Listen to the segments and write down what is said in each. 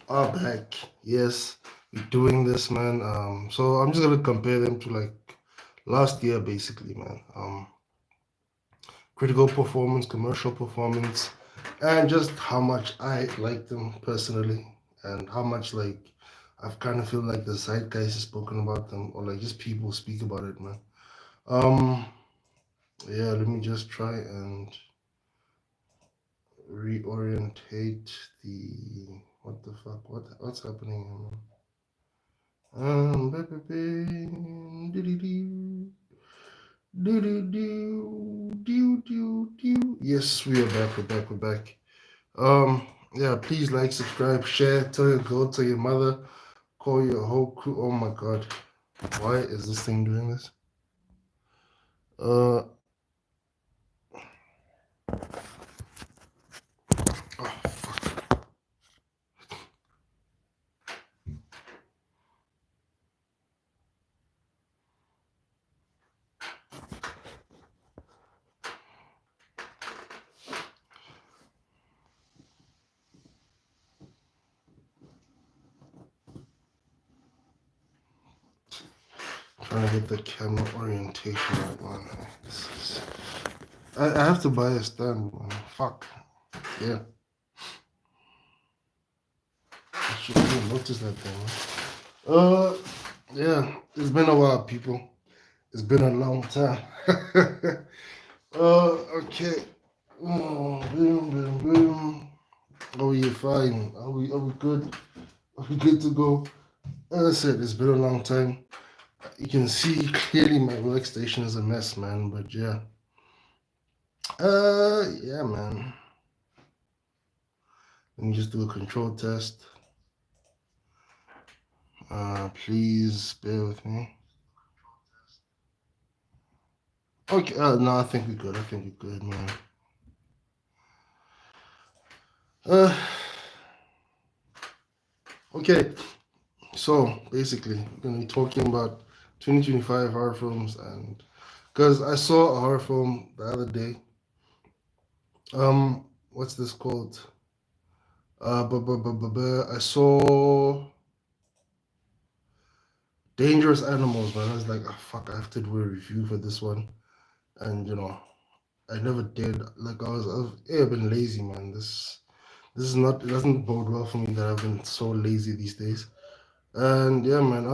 are back. Yes, we're doing this, man. So I'm just gonna compare them to like last year, basically, man. Critical performance, commercial performance, and just how much I like them personally, and how much like I've kind of feel like the zeitgeist has spoken about them, or like just people speak about it, man. Um, yeah. Let me just try and reorientate the what the fuck? What's happening here, man? Doo-doo-doo, doo-doo-doo, doo-doo-doo. Yes, we are back. We're back. We're back. Yeah. Please like, subscribe, share, tell your girl, tell your mother, call your whole crew. Oh my God, why is this thing doing this? Uh, oh, fuck. Trying to get the camera orientation right, man. I have to buy a stand, man. Fuck. Yeah, I should have noticed that thing, man. Uh, yeah, it's been a while, people. It's been a long time. Okay. Boom, boom, boom. Oh, you're fine. Are we good? Are we good to go? As I said, it's been a long time. You can see clearly my workstation is a mess, man. But yeah. Yeah, man. Let me just do a control test. Please bear with me. Okay. No, I think we're good. I think we're good, man. Uh, okay. So basically, we're gonna be talking about 2025 horror films, and because I saw a horror film the other day. What's this called? I saw Dangerous Animals, man. I was like, oh, fuck, I have to do a review for this one, and I never did. Like, I've been lazy, man. This is not. It doesn't bode well for me that I've been so lazy these days. And yeah, man.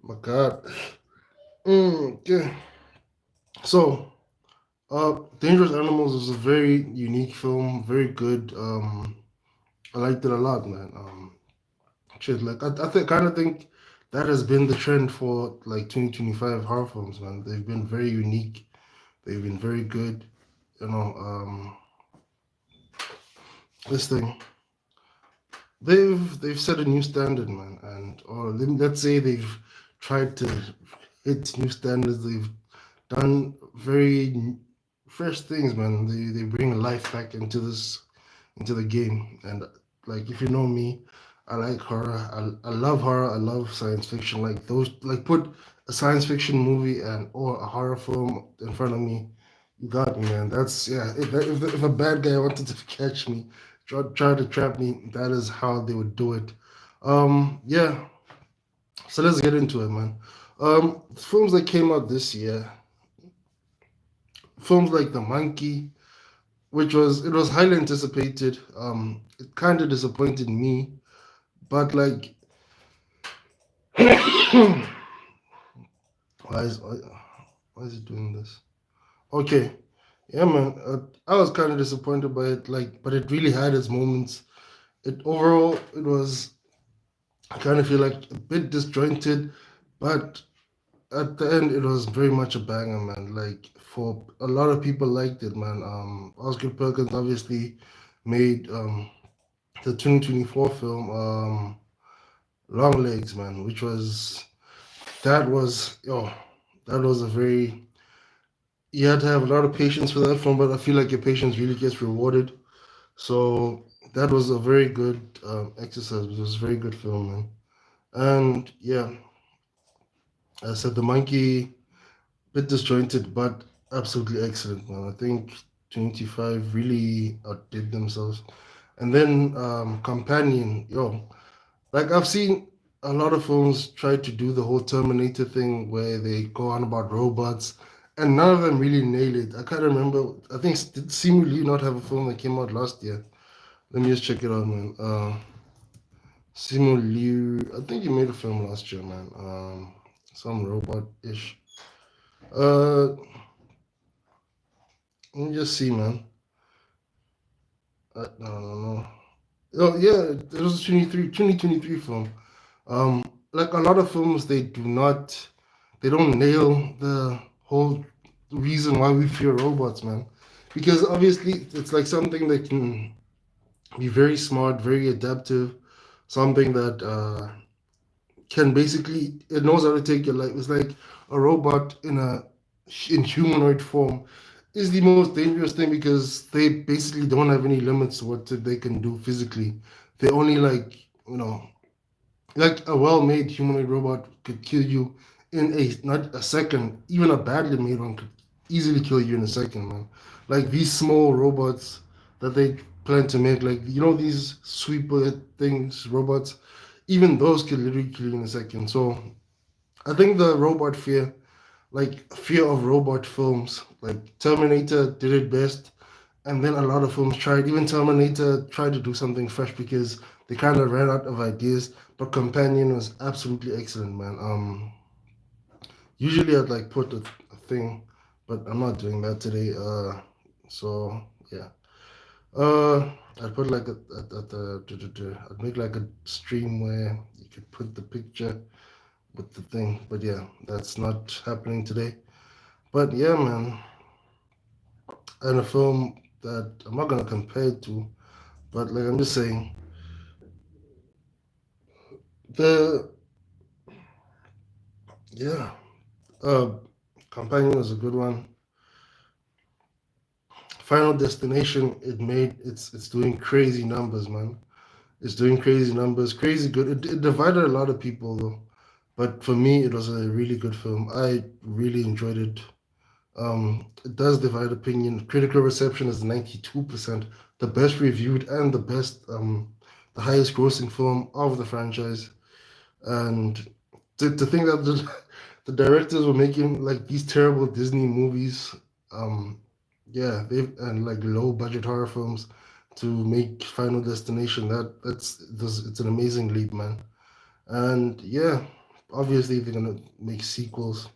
My God. Okay. So, Dangerous Animals is a very unique film, very good. I liked it a lot, man. Shit, like I kind of think that has been the trend for like 2025 horror films, man. They've been very unique. They've been very good. You know, this thing they've set a new standard, man. And or let's say they've tried to hit new standards. They've done very fresh things, man. They bring life back into the game. And like if you know me, I like horror. I love horror. I love science fiction. Like those, like put a science fiction movie and or a horror film in front of me, you got me, man. That's yeah. If a bad guy wanted to catch me, try to trap me, that is how they would do it. Yeah. So let's get into it, man. Films that came out this year, films like The Monkey, which was highly anticipated. It kind of disappointed me, but like, why why is it doing this? Okay, yeah, man. I was kind of disappointed by it, like, but it really had its moments. It overall, it was. I kind of feel like a bit disjointed, but at the end, it was very much a banger, man. Like for a lot of people liked it, man. Oscar Perkins obviously made the 2024 film Long Legs, man, which was that was yo that was a very you had to have a lot of patience for that film, but I feel like your patience really gets rewarded. So that was a very good exercise. It was a very good film, man. And yeah, I said the monkey bit disjointed, but absolutely excellent, man. I think 25 really outdid themselves. And then Companion, yo, like I've seen a lot of films try to do the whole Terminator thing where they go on about robots, and none of them really nail it. I can't remember. I think did Simu Liu not have a film that came out last year? Let me just check it out, man. Simu Liu, I think he made a film last year, man. Some robot ish. Uh, let me just see, man. No. Oh yeah, it was a 2023 film. Like a lot of films, they don't nail the whole reason why we fear robots, man. Because obviously, it's like something that can be very smart, very adaptive, something that can basically it knows how to take your life. It's like a robot in humanoid form is the most dangerous thing because they basically don't have any limits to what they can do physically. They only like a well-made humanoid robot could kill you in a not a second. Even a badly made one could easily kill you in a second, man. Like these small robots that they plan to make, like these sweeper things, robots. Even those could literally kill you in a second. So I think the robot fear, like fear of robot films, like Terminator did it best, and then a lot of films tried. Even Terminator tried to do something fresh because they kind of ran out of ideas. But Companion was absolutely excellent, man. Usually I'd like put a thing, but I'm not doing that today. So yeah. I'd put like I'd make like a stream where you could put the picture with the thing. But yeah, that's not happening today. But yeah, man, and a film that I'm not gonna compare it to, but like I'm just saying, the yeah, uh, Companion was a good one. Final Destination, it's doing crazy numbers, man. It's doing crazy numbers, crazy good. It divided a lot of people though, but for me, it was a really good film. I really enjoyed it. It does divide opinion. Critical reception is 92%, the best reviewed and the highest grossing film of the franchise. And to think that the directors were making like these terrible Disney movies, um, yeah, they and like low budget horror films to make Final Destination. It's an amazing leap, man. And yeah, obviously they're gonna make sequels.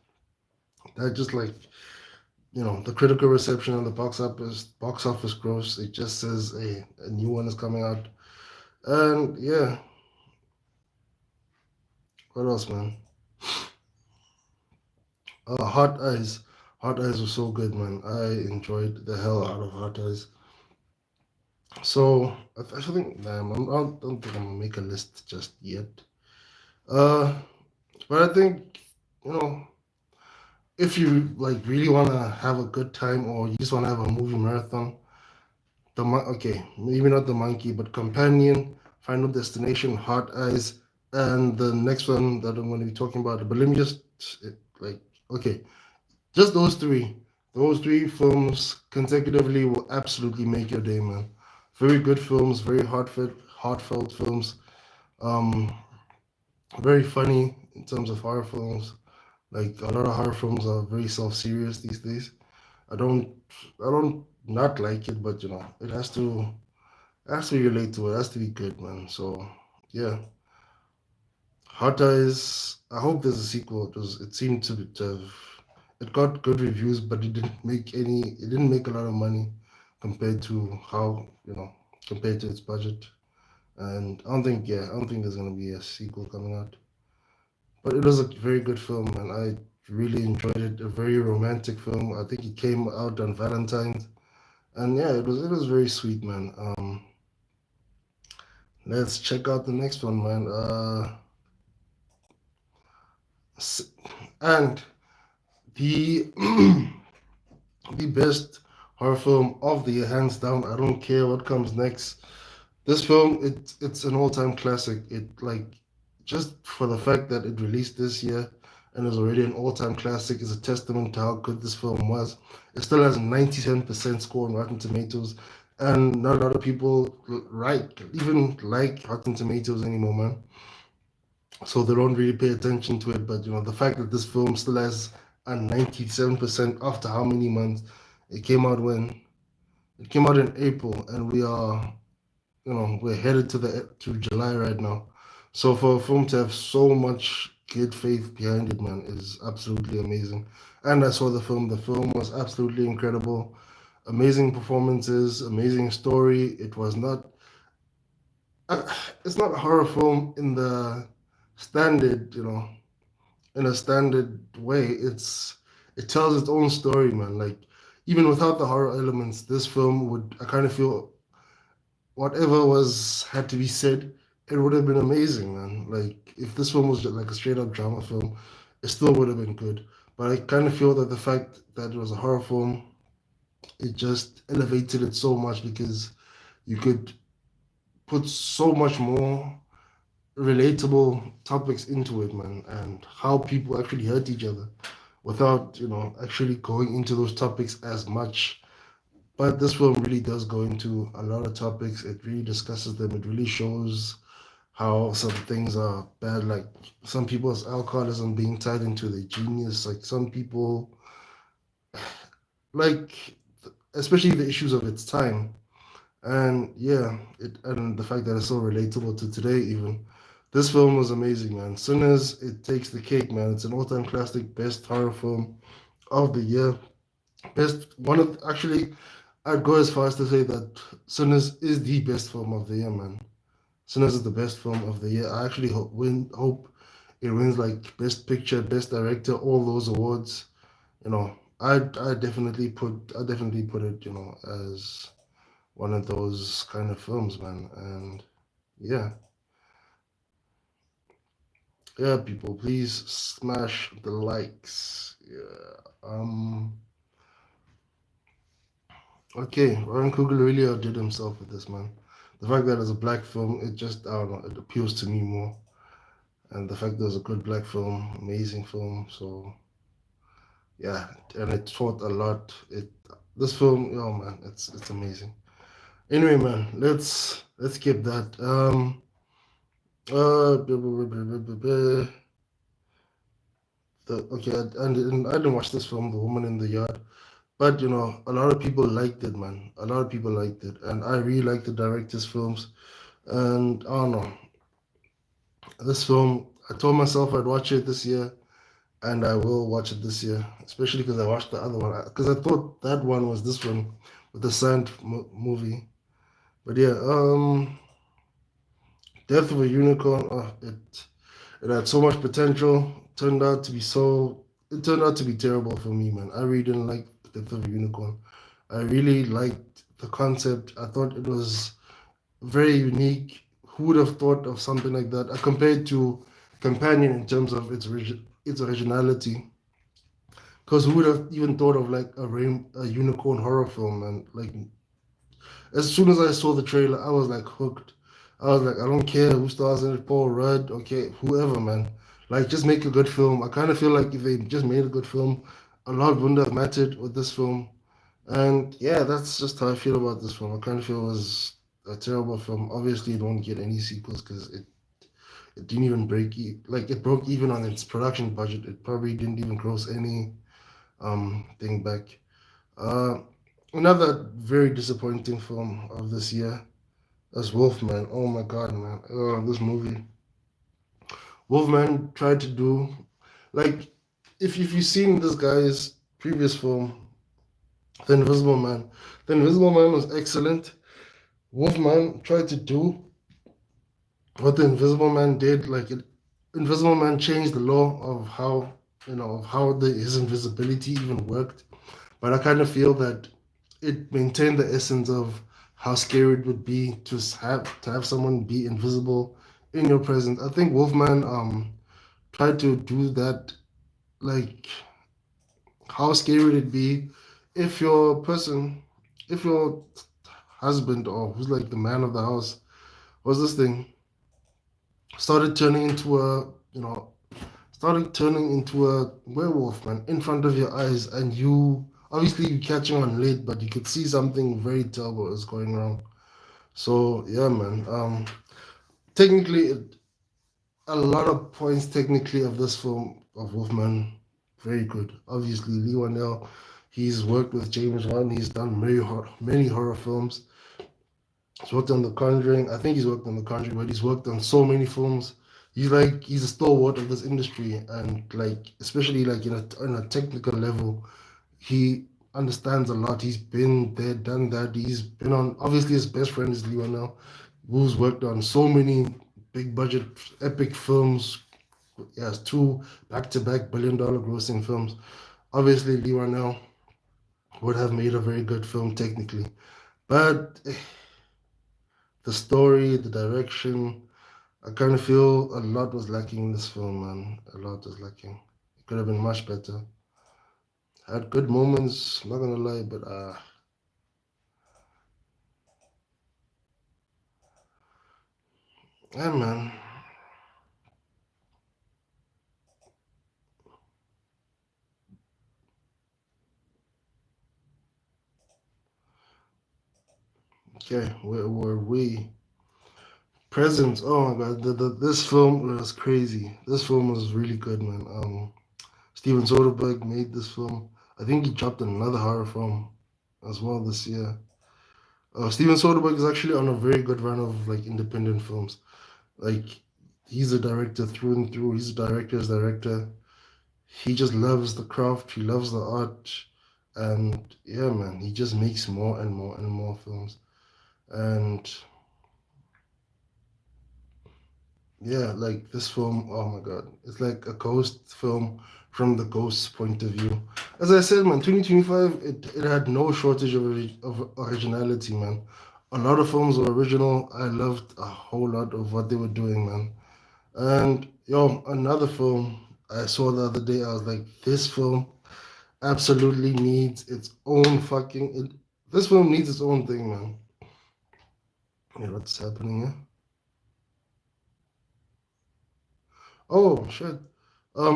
That just like the critical reception and the box office gross. It just says a new one is coming out. And yeah, what else, man? Hot Eyes. Hot Eyes was so good, man. I enjoyed the hell out of Hot Eyes. So I think, damn, don't think I'm gonna make a list just yet. Uh, but I think you know if you like really wanna have a good time or you just wanna have a movie marathon, okay, maybe not the monkey, but Companion, Final Destination, Hot Eyes, and the next one that I'm going to be talking about. But let me just like okay, just those three. Those three films consecutively will absolutely make your day, man. Very good films, very heartfelt films. Um, very funny in terms of horror films. Like a lot of horror films are very self-serious these days. I don't, I don't not like it, but it has to be relate to it. It has to be good, man. So yeah, Hot Eyes. I hope there's a sequel because it seemed to have it got good reviews, but it didn't make any. It didn't make a lot of money compared to compared to its budget. And I don't think there's gonna be a sequel coming out. But it was a very good film, and I really enjoyed it. A very romantic film. I think it came out on Valentine's, and yeah, it was very sweet, man. Let's check out the next one, man. And the the best horror film of the year, hands down. I don't care what comes next. This film, it's an all-time classic. It like just for the fact that it released this year and is already an all-time classic is a testament to how good this film was. It still has a 97% score on Rotten Tomatoes. and not a lot of people even like Rotten Tomatoes anymore, man. So they don't really pay attention to it. But the fact that this film still has a 97% after how many months? It came out when it came out in April, and we're headed to July right now. So for a film to have so much good faith behind it, man, is absolutely amazing. And I saw the film. The film was absolutely incredible. Amazing performances, amazing story. Uh, it's not a horror film in the standard, in a standard way. It tells its own story, man. Like even without the horror elements, this film would I kind of feel whatever was had to be said, it would have been amazing, man. Like if this film was just like a straight up drama film, it still would have been good. But I kind of feel that the fact that it was a horror film, it just elevated it so much because you could put so much more relatable topics into it, man, and how people actually hurt each other without, actually going into those topics as much. But this film really does go into a lot of topics. It really discusses them. It really shows how some things are bad, like some people's alcoholism being tied into their genius, like some people, like especially the issues of its time. And yeah, and the fact that it's so relatable to today, even. This film was amazing, man. Sinners, it takes the cake, man. It's an all-time classic, best horror film of the year. Best one of actually, I'd go as far as to say that Sinners is the best film of the year, man. Sinners is the best film of the year. I actually hope it wins like best picture, best director, all those awards. I definitely put it, as one of those kind of films, man. And yeah, yeah, people, please smash the likes. Yeah. Okay, Ryan Coogler really outdid himself with this, man. The fact that it's a black film, it just, I don't know, it appeals to me more. And the fact that it's a good black film, amazing film. So yeah, and it taught a lot. This film, oh man, it's amazing. Anyway, man, let's skip that. The okay, I didn't watch this film, The Woman in the Yard, but a lot of people liked it, man. A lot of people liked it, and I really like the director's films. And I don't know, this film, I told myself I'd watch it this year, and I will watch it this year, especially because I watched the other one because I thought that one was this one with the sand movie. But yeah, Death of a Unicorn. It had so much potential. It turned out to be terrible for me, man. I really didn't like Death of a Unicorn. I really liked the concept. I thought it was very unique. Who would have thought of something like that? Compared to Companion in terms of its originality. Because who would have even thought of like a unicorn horror film? And like as soon as I saw the trailer, I was like hooked. I was like, I don't care who stars in it, Paul Rudd, okay, whoever, man. Like, just make a good film. I kind of feel like if they just made a good film, a lot wouldn't have mattered with this film. And yeah, that's just how I feel about this film. I kind of feel it was a terrible film. Obviously, it won't get any sequels because it didn't even like it broke even on its production budget. It probably didn't even gross any thing back. Uh, Another very disappointing film of this year is Wolfman. Oh my God, man! Oh, this movie. Wolfman tried to do like if you've seen this guy's previous film, The Invisible Man. The Invisible Man was excellent. Wolfman tried to do what the Invisible Man did. Invisible Man changed the law of how his invisibility even worked. But I kind of feel that it maintained the essence of how scary it would be to have someone be invisible in your presence. I think Wolfman tried to do that, like how scary would it be if if your husband or who's like the man of the house was this thing started turning into a werewolf, man, in front of your eyes, and you obviously you're catching on late, but you could see something very terrible is going wrong. So yeah, man. Technically, a lot of points technically of this film of Wolfman, very good. Obviously, Lee Wanell, he's worked with James Wan. He's done many horror films. He's worked on The Conjuring. I think he's worked on The Conjuring, but he's worked on so many films. He's a stalwart of this industry, and like especially like in a technical level, he understands a lot. He's been there, done that. He's been on. Obviously, his best friend is Lee Wanell, who's worked on so many big budget epic films. He has two back-to-back billion-dollar grossing films. Obviously, Lee Wanell would have made a very good film technically, but the story, the direction, I kind of feel a lot was lacking in this film, man. A lot was lacking. It could have been much better. Had good moments, not gonna lie, but yeah, man. Okay, where were we? Presents. Oh my god, this film was crazy. This film was really good, man. Steven Soderbergh made this film. I think he dropped another horror film as well this year. Steven Soderbergh is actually on a very good run of like independent films. Like he's a director through and through. He's a director's director. He just loves the craft. He loves the art, and yeah, man, he just makes more and more and more films. And yeah, like this film, oh my god, it's like a ghost film from the ghost's point of view. As I said, man, 2025, it had no shortage of originality, man. A lot of films were original. I loved a whole lot of what they were doing, man. And yo, another film I saw the other day, I was like, this film absolutely needs its own this film needs its own thing, man. Yeah, what's happening here? Oh shit.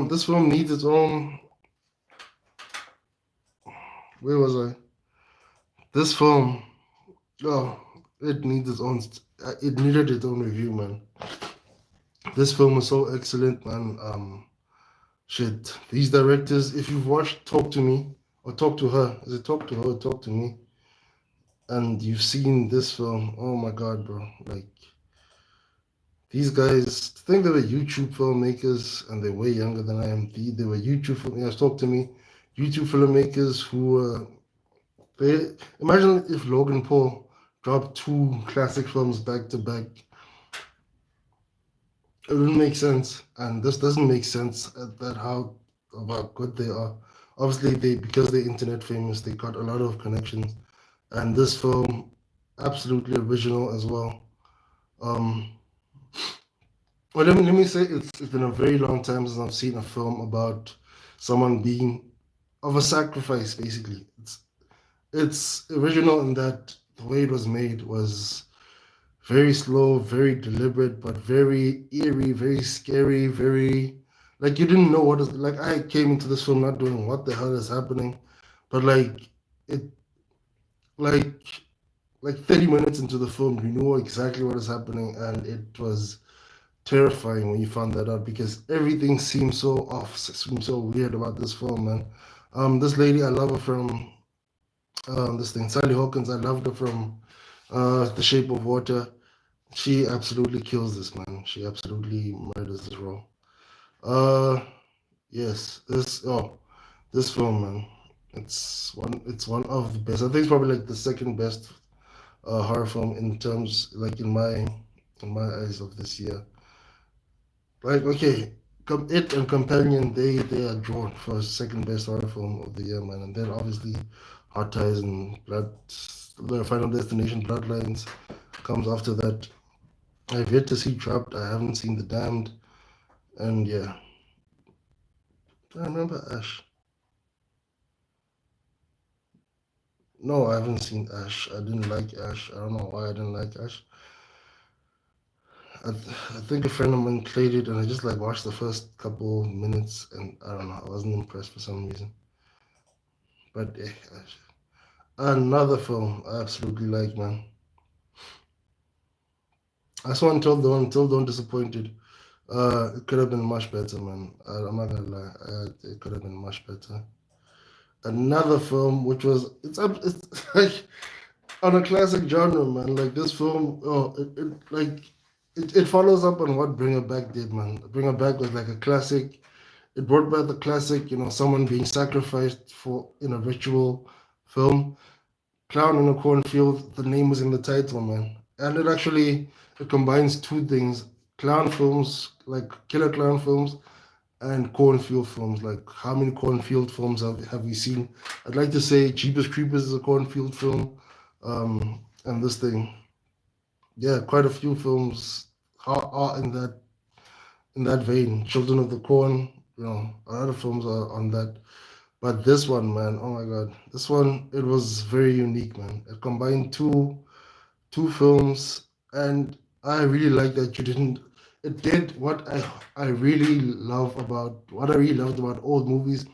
This film needs its own. Where was I? This film, oh, it needs its own. It needed its own review, man. This film was so excellent, man. Shit. These directors, if you've watched Talk to Me or Talk to Her, is it Talk to Her or Talk to Me? And you've seen this film, oh my god, bro. Like these guys, think they were YouTube filmmakers and they're way younger than I am. They were YouTube filmmakers. Talk to Me, YouTube filmmakers who they imagine if Logan Paul dropped two classic films back to back. It wouldn't make sense, and this doesn't make sense at that how about good they are. Obviously, they because they're internet famous, they got a lot of connections, and this film absolutely original as well. Um, well, let me say it's been a very long time since I've seen a film about someone being of a sacrifice. Basically, it's original in that the way it was made was very slow, very deliberate, but very eerie, very scary, very like you didn't know what is like. I came into this film not knowing what the hell is happening, but like it, like 30 minutes into the film, you knew exactly what is happening, and it was terrifying when you found that out because everything seemed so off, seemed so weird about this film, man. This lady, I love her from this thing, Sally Hawkins. I loved her from The Shape of Water. She absolutely kills this, man. She absolutely murders this role. Uh, yes, this film, man. It's one of the best. I think it's probably like the second best horror film in terms, like in my eyes of this year. Like, okay, it and Companion, they are drawn for second best horror film of the year, man. And then obviously, Hot Ties and the Final Destination, Bloodlines comes after that. I've yet to see Trapped. I haven't seen The Damned, and yeah, I remember Ash. No, I haven't seen Ash. I didn't like Ash. I don't know why I didn't like Ash. I think a friend of mine played it, and I just like watched the first couple minutes, and I don't know. I wasn't impressed for some reason. But another film I absolutely like, man. I saw Until Dawn disappointed. It could have been much better, man. I'm not gonna lie. It could have been much better. Another film which was it's like on a classic genre, man. Like this film, it follows up on what Bring It Back did, man. Bring It Back was like a classic. It brought back the classic, someone being sacrificed for in a ritual film. Clown in a Cornfield, the name was in the title, man. And it combines two things. Clown films, like killer clown films, and cornfield films. Like how many cornfield films have we seen? I'd like to say Jeepers Creepers is a cornfield film. And this thing. Yeah, quite a few films are in that vein. Children of the Corn, a lot of films are on that. But this one, man, oh my god, this one it was very unique, man. It combined two films, and I really like that you didn't. It did what I really loved about old movies.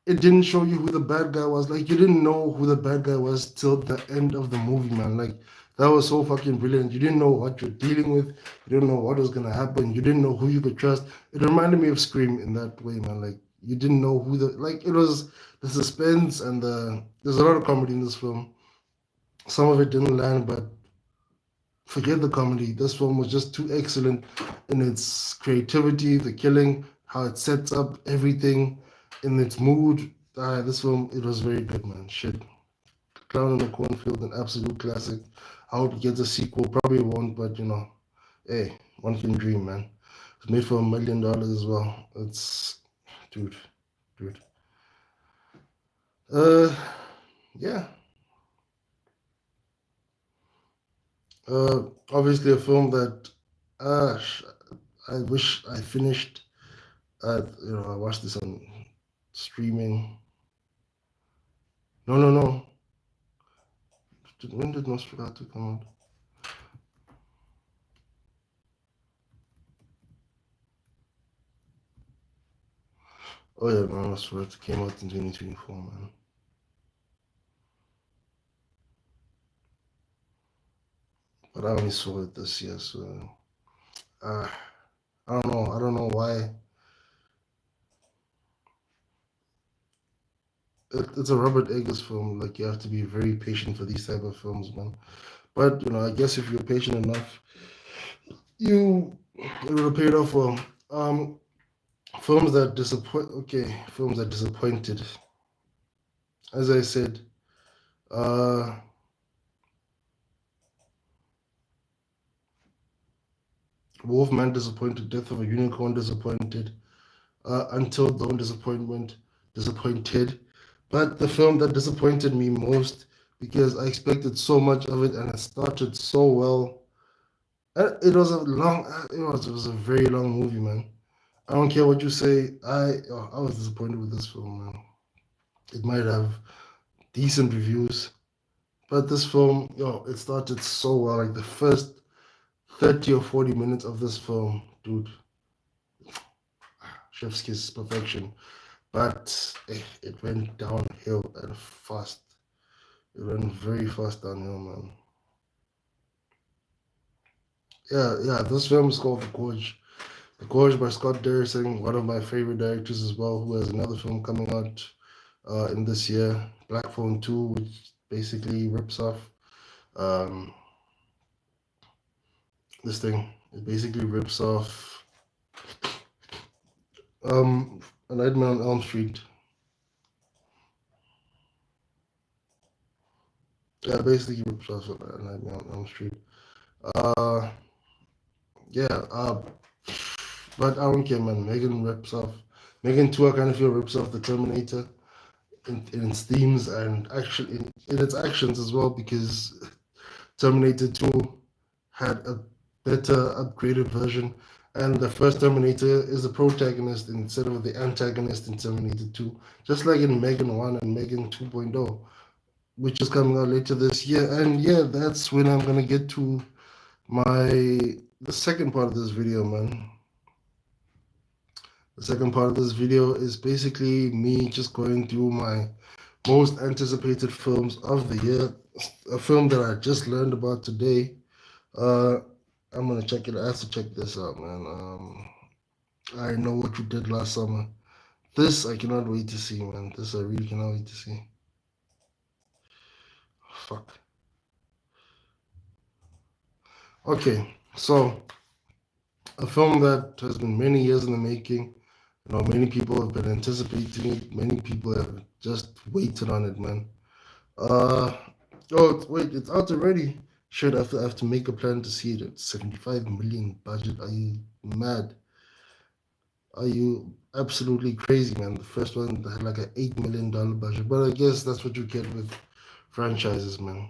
It didn't show you who the bad guy was. Like you didn't know who the bad guy was till the end of the movie, man. Like that was so fucking brilliant. You didn't know what you're dealing with. You didn't know what was gonna happen. You didn't know who you could trust. It reminded me of Scream in that way, man. Like you didn't know who it was the suspense and there's a lot of comedy in this film. Some of it didn't land, but forget the comedy. This film was just too excellent in its creativity, the killing, how it sets up everything, in its mood. This film, it was very good, man. Shit. Clown in the Cornfield, an absolute classic. I hope it gets a sequel. Probably won't, but hey, one can dream, man. It's made for $1 million as well. It's, dude, dude. Uh, yeah. Obviously a film that, uh, I wish I finished. I watched this on streaming. No, no, no. When did Nosferatu come out? Oh yeah, man, Nosferatu came out in 2024, man. But I only saw it this year, so uh, I don't know. I don't know why. It's a Robert Eggers film. Like you have to be very patient for these type of films, man. But I guess if you're patient enough, it would have paid off well. Films that disappoint. Okay, films that disappointed. As I said, uh, Wolfman disappointed. Death of a Unicorn disappointed. Until Dawn disappointed. But the film that disappointed me most because I expected so much of it and it started so well. It was a very long movie, man. I don't care what you say. I was disappointed with this film, man. It might have decent reviews, but this film, it started so well. Like the first 30 or 40 minutes of this film, dude, chef's kiss perfection. But it went downhill and fast. It went very fast downhill, man. Yeah. This film is called The Gorge. The Gorge by Scott Derrickson, one of my favorite directors as well, who has another film coming out in this year, Black Phone 2, which basically rips off um, this thing. It basically rips off A Nightmare on Elm Street. Yeah, basically rips off A Nightmare on Elm Street. Uh, yeah, but I don't care, man. Megan 2, I kind of feel rips off the Terminator in its themes and actually in its actions as well, because Terminator 2 had a better upgraded version, and the first Terminator is the protagonist instead of the antagonist in Terminator 2, just like in Megan 1 and Megan 2.0, which is coming out later this year. And yeah, that's when I'm gonna get to the second part of this video, man. The second part of this video is basically me just going through my most anticipated films of the year. A film that I just learned about today. Uh, I'm gonna check it. I have to check this out, man. I know what you did last summer. This I cannot wait to see, man. This I really cannot wait to see. Fuck. Okay, so a film that has been many years in the making. Many people have been anticipating it. Many people have just waited on it, man. Uh, wait, it's out already. Should have to make a plan to see it at 75 million budget. Are you mad? Are you absolutely crazy, man? The first one had like an $8 million budget, but I guess that's what you get with franchises, man.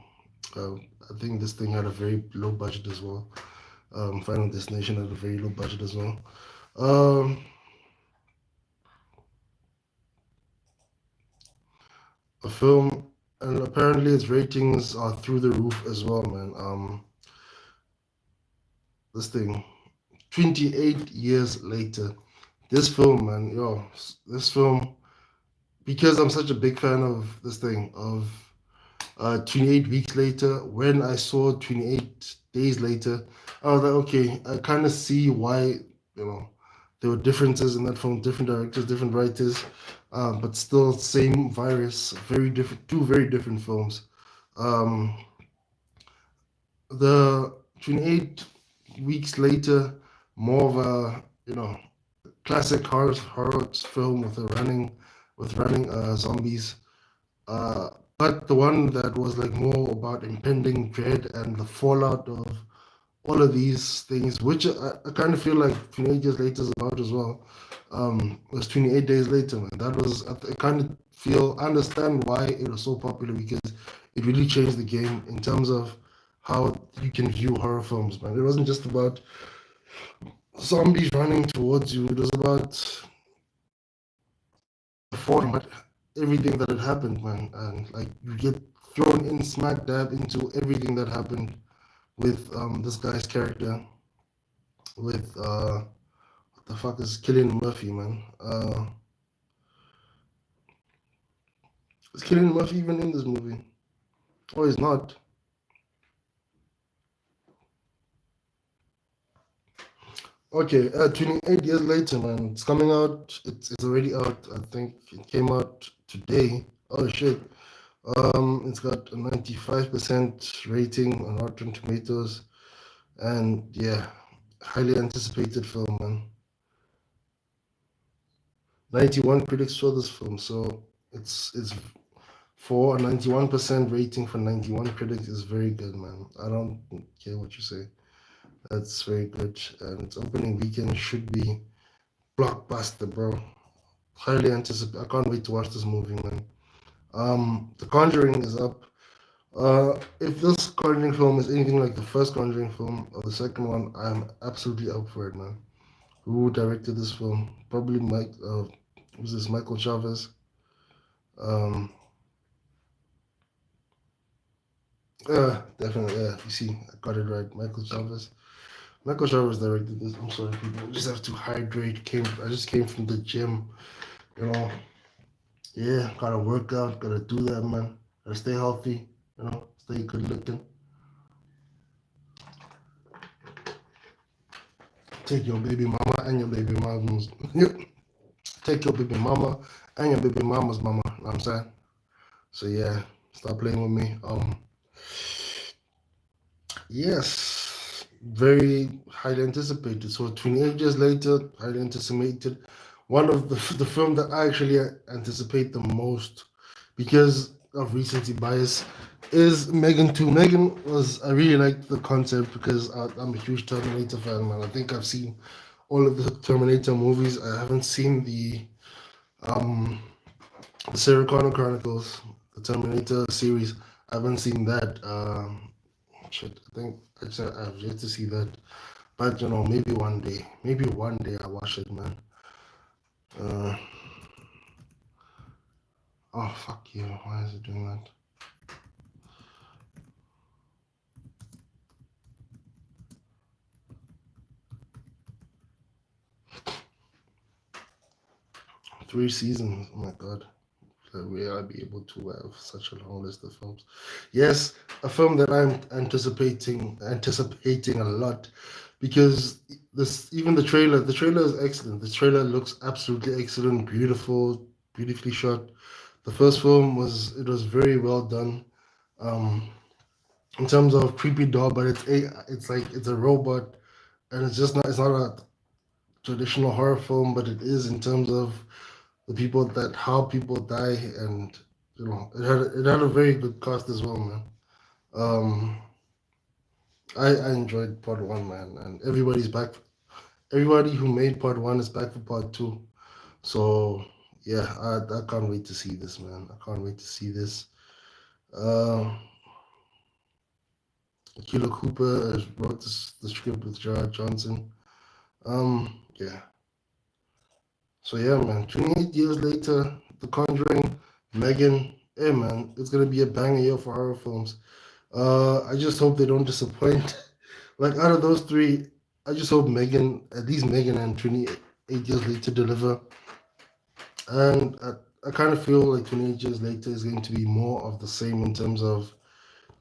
Uh, I think this thing had a very low budget as well. Final Destination had a very low budget as well. Um, a film, and apparently its ratings are through the roof as well, man. This thing, 28 years later, this film, man, this film, because I'm such a big fan of this thing, of 28 weeks later, when I saw 28 days later, I was like, okay, I kind of see why, there were differences in that film, different directors, different writers, but still same virus, very different, two very different films. Um, the 28 weeks later, more of a, classic horror film with running zombies. Uh, but the one that was like more about impending dread and the fallout of all of these things, which I kind of feel like 28 years later is about as well. Was 28 days later, man. That was I kind of feel I understand why it was so popular because it really changed the game in terms of how you can view horror films, man. It wasn't just about zombies running towards you. It was about falling, but everything that had happened, man, and like you get thrown in smack dab into everything that happened with this guy's character with what the fuck is Killian Murphy, man? Is Killian Murphy even in this movie? Oh, he's not. Okay, 28 years later, man. It's coming out. It's already out. I think it came out today. Oh shit. It's got a 95% rating on Rotten Tomatoes, and yeah, highly anticipated film, man. 91 critics saw this film, so it's for a 91% rating for 91 critics is very good, man. I don't care what you say. That's very good, and its opening weekend should be blockbuster, bro. Highly anticipate. I can't wait to watch this movie, man. The Conjuring is up. If this Conjuring film is anything like the first Conjuring film or the second one, I'm absolutely up for it, man. Who directed this film? Probably Mike. Was this Michael Chavez? Um, definitely. Yeah, you see, I got it right. Michael Chavez. Michael Chavez directed this. I'm sorry, people. Just have to hydrate. I just came from the gym. You know. Yeah, gotta work out. Gotta do that, man. Gotta stay healthy. Stay good looking. Take your baby mama and your baby mama's. Take your baby mama and your baby mama's mama. You know what I'm saying? So yeah, stop playing with me. Yes, very highly anticipated. So 28 years later, highly anticipated. One of the film that I actually anticipate the most because of recency bias is Megan 2. Megan was I really liked the concept because I'm a huge Terminator fan, man. I think I've seen all of the Terminator movies. I haven't seen um the Sarah Connor Chronicles, the Terminator series. I haven't seen that. Shit, I think I've yet to see that. But maybe one day I watch it, man. Uh, oh fuck you! Why is it doing that? Three seasons. Oh my god, will I be able to have such a long list of films? Yes, a film that I'm anticipating a lot, because this even the trailer is excellent. The trailer looks absolutely excellent, beautiful, beautifully shot. The first film was very well done. Um, in terms of creepy doll, but it's like it's a robot, and it's not a traditional horror film, but it is in terms of the people that how people die, and it had a very good cast as well, man. Um, I enjoyed part one, man, and everybody's back. Everybody who made part one is back for part two. So yeah, I can't wait to see this, man. I can't wait to see this. Um, Kilo Cooper wrote the script with Gerard Johnson. Yeah. So yeah, man. 28 years later, The Conjuring, Megan. Hey, man, it's gonna be a banger year for horror films. I just hope they don't disappoint. Like out of those three, I just hope at least Megan and 28 years later deliver. And I kind of feel like 28 years later is going to be more of the same in terms of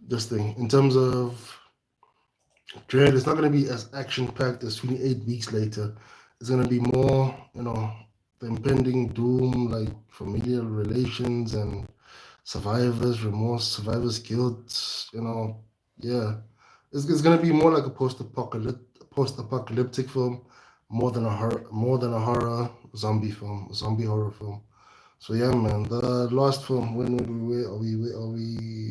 this thing. In terms of Dread, it's not going to be as action packed as 28 weeks later. It's going to be more, the impending doom, like familial relations and survivors' remorse, survivors' guilt. Yeah, it's going to be more like a post-apocalyptic film, more than a horror zombie film, a zombie horror film. So yeah, man, the last film. When are we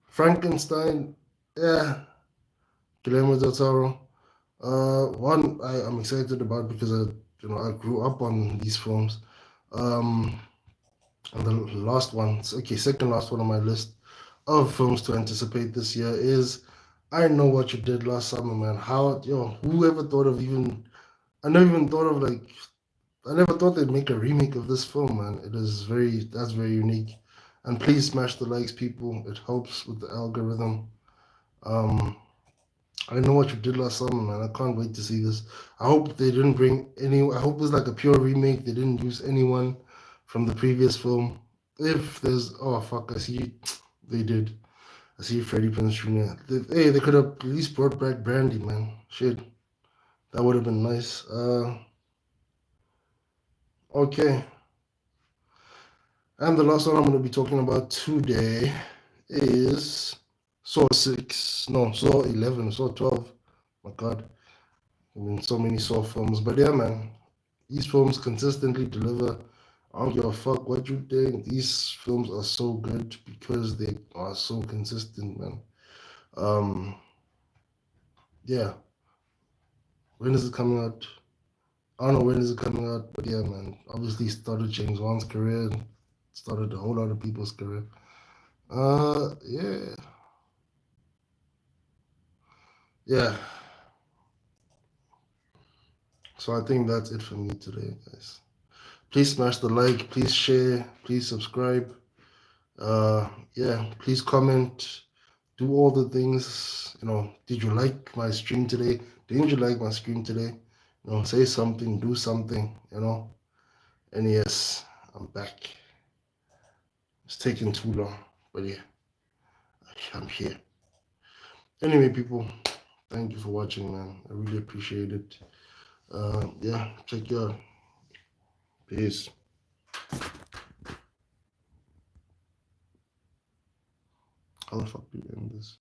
Frankenstein? Yeah, Guillermo del Toro. One I'm excited about because I grew up on these films. Um, and the last one, okay, second last one on my list of films to anticipate this year is I Know What You Did Last Summer, man. Whoever thought of even I never even thought of like I never thought they'd make a remake of this film, man. That's very unique. And please smash the likes, people. It helps with the algorithm. Um, I Know What You Did Last Summer, man. I can't wait to see this. I hope they didn't bring any. I hope it's like a pure remake. They didn't use anyone from the previous film. If there's, oh fuck, I see they did. I see Freddie Prinze Jr. They could have at least brought back Brandy, man. Shit, that would have been nice. Okay, and the last one I'm going to be talking about today is Saw 6. No, Saw 11, Saw 12. My God, I mean, so many Saw films. But yeah, man, these films consistently deliver. I don't give a fuck what you think. These films are so good because they are so consistent, man. Um, yeah. When is it coming out? I don't know when is it coming out, but yeah, man. Obviously started James Wan's career, started a whole lot of people's career. Yeah, yeah. So I think that's it for me today, guys. Please smash the like, please share, please subscribe. Yeah, please comment, do all the things. Did you like my stream today? Didn't you like my stream today? Say something, do something. And yes, I'm back. It's taking too long, but yeah, I'm here. Anyway, people, thank you for watching, man. I really appreciate it. Yeah, check you out. Peace. How the fuck do you end this?